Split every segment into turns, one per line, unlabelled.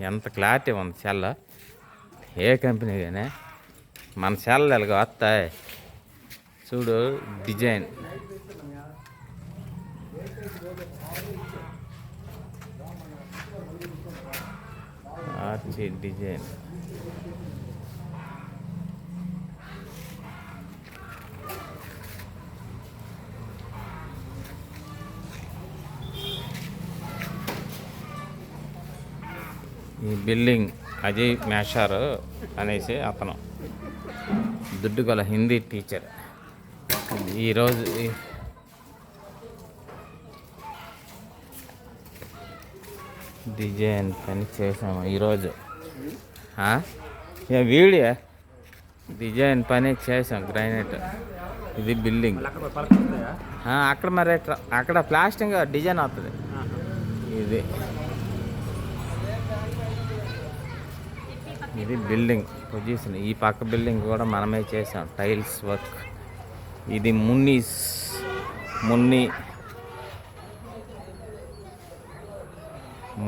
ఎంత క్లారిటీ ఉంది సెల్. ఏ కంపెనీ కానీ మన సెల్ ఎలాగ వస్తాయి చూడు. డిజైన్ ఆర్చి డిజైన్. ఈ బిల్డింగ్ అజయ్ మేషార్ అనేసి అతను దుడ్డుగల హిందీ టీచర్. ఈరోజు డిజైన్ పని చేసాము. ఈరోజు వీడియో డిజైన్ పని చేసాం. గ్రానైట్ ఇది బిల్డింగ్. అక్కడ మరి అక్కడ ప్లాస్టింగ్ డిజైన్ అవుతుంది. ఇది బిల్డింగ్ పొజిషన్. ఈ పక్క బిల్డింగ్ కూడా మనమే చేసాం. Tiles work. ఇది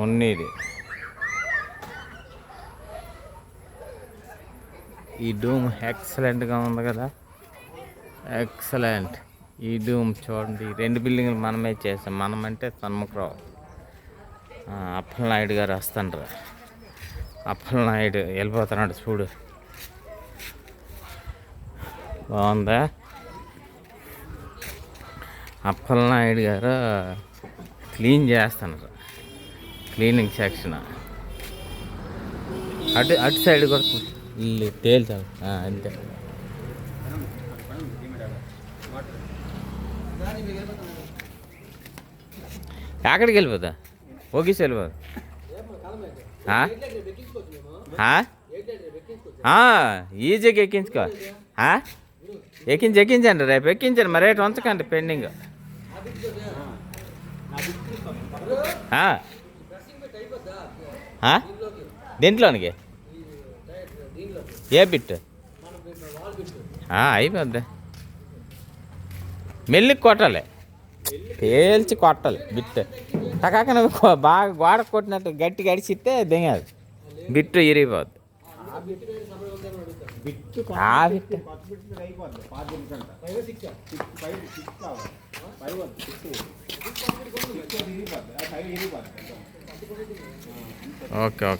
మున్నీది. ఈ డూమ్ ఎక్సలెంట్గా ఉంది కదా. ఎక్సలెంట్. ఈ డూమ్ చూడండి. 2 బిల్డింగ్లు మనమే చేసాం. మనమంటే సన్ముఖరావు అప్పలనాయుడు గారు వస్తుండ్రు. అప్పలనాయుడు వెళ్ళిపోతున్నాడు చూడు. బాగుందా? అప్పలనాయుడు గారు క్లీన్ చేస్తున్నారు. Cleaning section. అటు సైడ్ కూడా ఇల్లు తేల్చాలి అంతే. ఎక్కడికి వెళ్ళిపోతా? ఓకేసి వెళ్ళిపోదు. ఈజీగా ఎక్కించుకో. ఎక్కించండి. రేపు ఎక్కించండి. మరి రేటు ఉంచకండి పెండింగ్. దీంట్లోనికి ఏ బిట్ అయిపోద్ది. మెల్లికి కొట్టాలి. పేల్చి కొట్టాలి బిట్. టకాకన బాగా గోడ కొట్టినట్టు గట్టి గడిచిస్తే దిగదు. బిట్టు ఇరిగిపోద్ది. ఓకే.